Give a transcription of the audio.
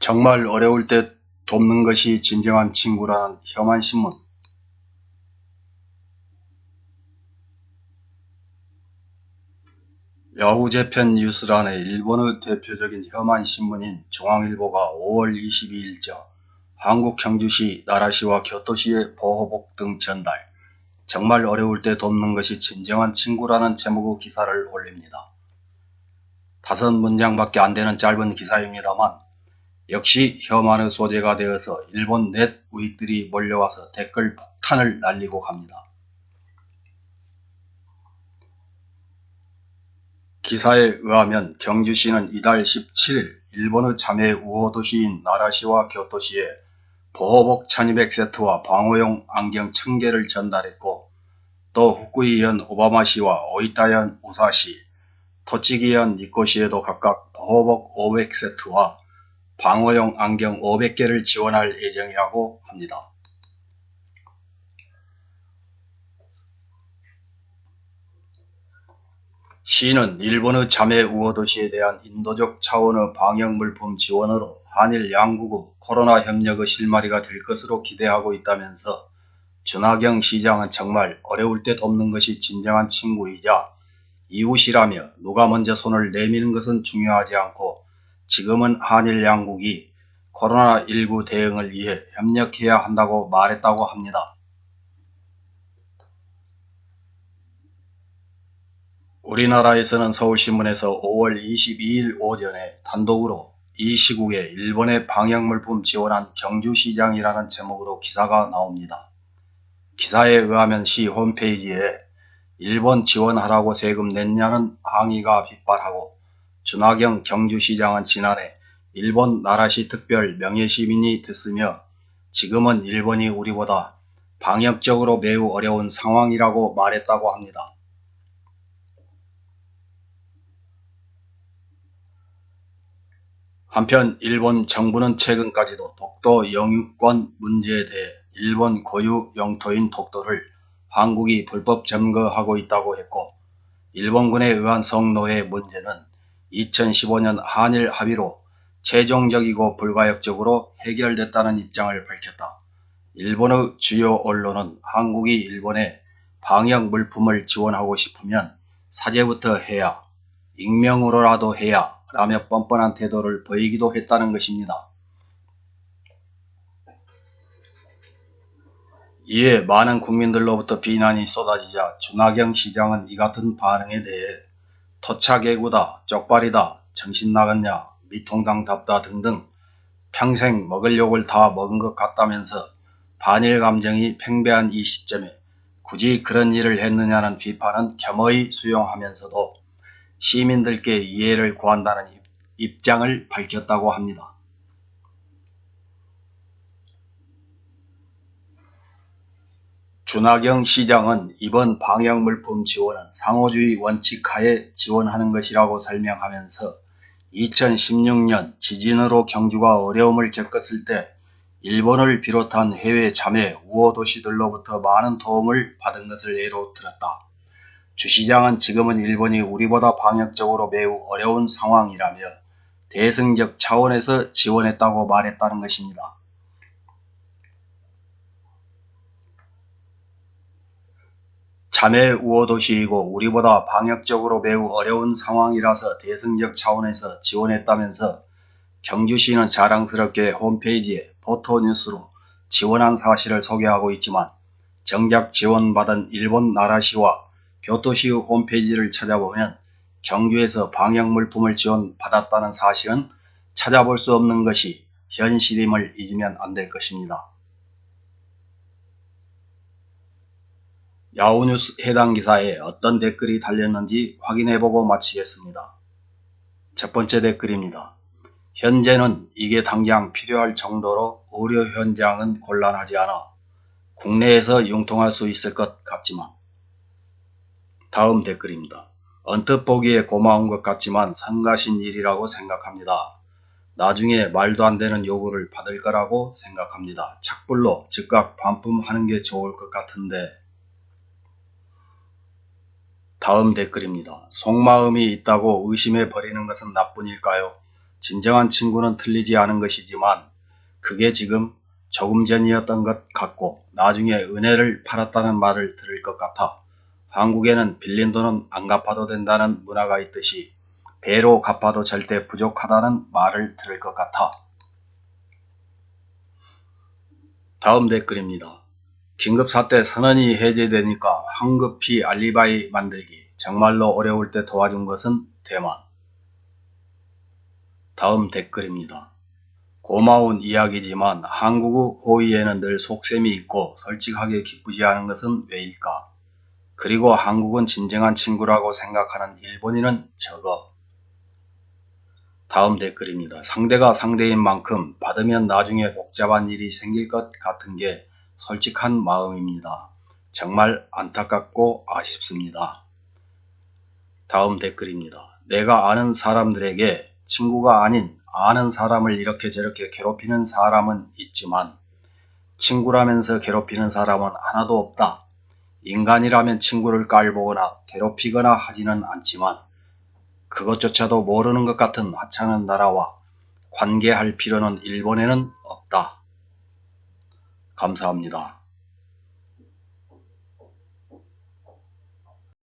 정말 어려울 때 돕는 것이 진정한 친구라는 혐한 신문. 야후 재팬 뉴스란의 일본의 대표적인 혐한 신문인 중앙일보가 5월 22일자 한국 경주시, 나라시와 교토시의 보호복 등 전달, 정말 어려울 때 돕는 것이 진정한 친구라는 제목의 기사를 올립니다. 5문장밖에 안 되는 짧은 기사입니다만 역시 혐한의 소재가 되어서 일본 넷 우익들이 몰려와서 댓글 폭탄을 날리고 갑니다. 기사에 의하면 경주시는 이달 17일 일본의 자매 우호 도시인 나라시와 교토시에 보호복 1200세트와 방호용 안경 1000개를 전달했고, 또 후쿠이현 오바마시와 오이타현 우사시, 토치기현 니코시에도 각각 보호복 500세트와 방호용 안경 500개를 지원할 예정이라고 합니다. 시는 일본의 자매 우호 도시에 대한 인도적 차원의 방역물품 지원으로 한일 양국의 코로나 협력의 실마리가 될 것으로 기대하고 있다면서, 준하경 시장은 정말 어려울 때 돕는 것이 진정한 친구이자 이웃이라며 누가 먼저 손을 내미는 것은 중요하지 않고 지금은 한일 양국이 코로나19 대응을 위해 협력해야 한다고 말했다고 합니다. 우리나라에서는 서울신문에서 5월 22일 오전에 단독으로 이 시국에 일본에 방역물품 지원한 경주시장이라는 제목으로 기사가 나옵니다. 기사에 의하면 시 홈페이지에 일본 지원하라고 세금 냈냐는 항의가 빗발하고, 준하경 경주시장은 지난해 일본 나라시 특별 명예시민이 됐으며 지금은 일본이 우리보다 방역적으로 매우 어려운 상황이라고 말했다고 합니다. 한편 일본 정부는 최근까지도 독도 영유권 문제에 대해 일본 고유 영토인 독도를 한국이 불법 점거하고 있다고 했고, 일본군에 의한 성노예 문제는 2015년 한일 합의로 최종적이고 불가역적으로 해결됐다는 입장을 밝혔다. 일본의 주요 언론은 한국이 일본에 방역 물품을 지원하고 싶으면 사죄부터 해야, 익명으로라도 해야 라며 뻔뻔한 태도를 보이기도 했다는 것입니다. 이에 많은 국민들로부터 비난이 쏟아지자 준하경 시장은 이 같은 반응에 대해 토착애구다, 쪽발이다, 정신 나갔냐, 미통당답다 등등 평생 먹을 욕을 다 먹은 것 같다면서 반일 감정이 팽배한 이 시점에 굳이 그런 일을 했느냐는 비판은 겸허히 수용하면서도 시민들께 이해를 구한다는 입장을 밝혔다고 합니다. 준하경 시장은 이번 방역물품 지원은 상호주의 원칙하에 지원하는 것이라고 설명하면서 2016년 지진으로 경주가 어려움을 겪었을 때 일본을 비롯한 해외 자매 우호 도시들로부터 많은 도움을 받은 것을 예로 들었다. 주 시장은 지금은 일본이 우리보다 방역적으로 매우 어려운 상황이라며 대승적 차원에서 지원했다고 말했다는 것입니다. 자매 우호 도시이고 우리보다 방역적으로 매우 어려운 상황이라서 대승적 차원에서 지원했다면서 경주시는 자랑스럽게 홈페이지에 포토뉴스로 지원한 사실을 소개하고 있지만, 정작 지원받은 일본 나라시와 교토시의 홈페이지를 찾아보면 경주에서 방역물품을 지원받았다는 사실은 찾아볼 수 없는 것이 현실임을 잊으면 안 될 것입니다. 야후뉴스 해당 기사에 어떤 댓글이 달렸는지 확인해보고 마치겠습니다. 첫 번째 댓글입니다. 현재는 이게 당장 필요할 정도로 의료 현장은 곤란하지 않아 국내에서 융통할 수 있을 것 같지만. 다음 댓글입니다. 언뜻 보기에 고마운 것 같지만 성가신 일이라고 생각합니다. 나중에 말도 안 되는 요구를 받을 거라고 생각합니다. 착불로 즉각 반품하는 게 좋을 것 같은데. 다음 댓글입니다. 속마음이 있다고 의심해 버리는 것은 나쁜 일까요? 진정한 친구는 틀리지 않은 것이지만 그게 지금 조금 전이었던 것 같고 나중에 은혜를 팔았다는 말을 들을 것 같아 한국에는 빌린 돈은 안 갚아도 된다는 문화가 있듯이 배로 갚아도 절대 부족하다는 말을 들을 것 같아. 다음 댓글입니다. 긴급사태 선언이 해제되니까 황급히 알리바이 만들기. 정말로 어려울 때 도와준 것은 대만. 다음 댓글입니다. 고마운 이야기지만 한국의 호의에는 늘 속셈이 있고 솔직하게 기쁘지 않은 것은 왜일까? 그리고 한국은 진정한 친구라고 생각하는 일본인은 적어. 다음 댓글입니다. 상대가 상대인 만큼 받으면 나중에 복잡한 일이 생길 것 같은 게 솔직한 마음입니다. 정말 안타깝고 아쉽습니다. 다음 댓글입니다. 내가 아는 사람들에게 친구가 아닌 아는 사람을 이렇게 저렇게 괴롭히는 사람은 있지만 친구라면서 괴롭히는 사람은 하나도 없다. 인간이라면 친구를 깔보거나 괴롭히거나 하지는 않지만 그것조차도 모르는 것 같은 하찮은 나라와 관계할 필요는 일본에는 없다. 감사합니다.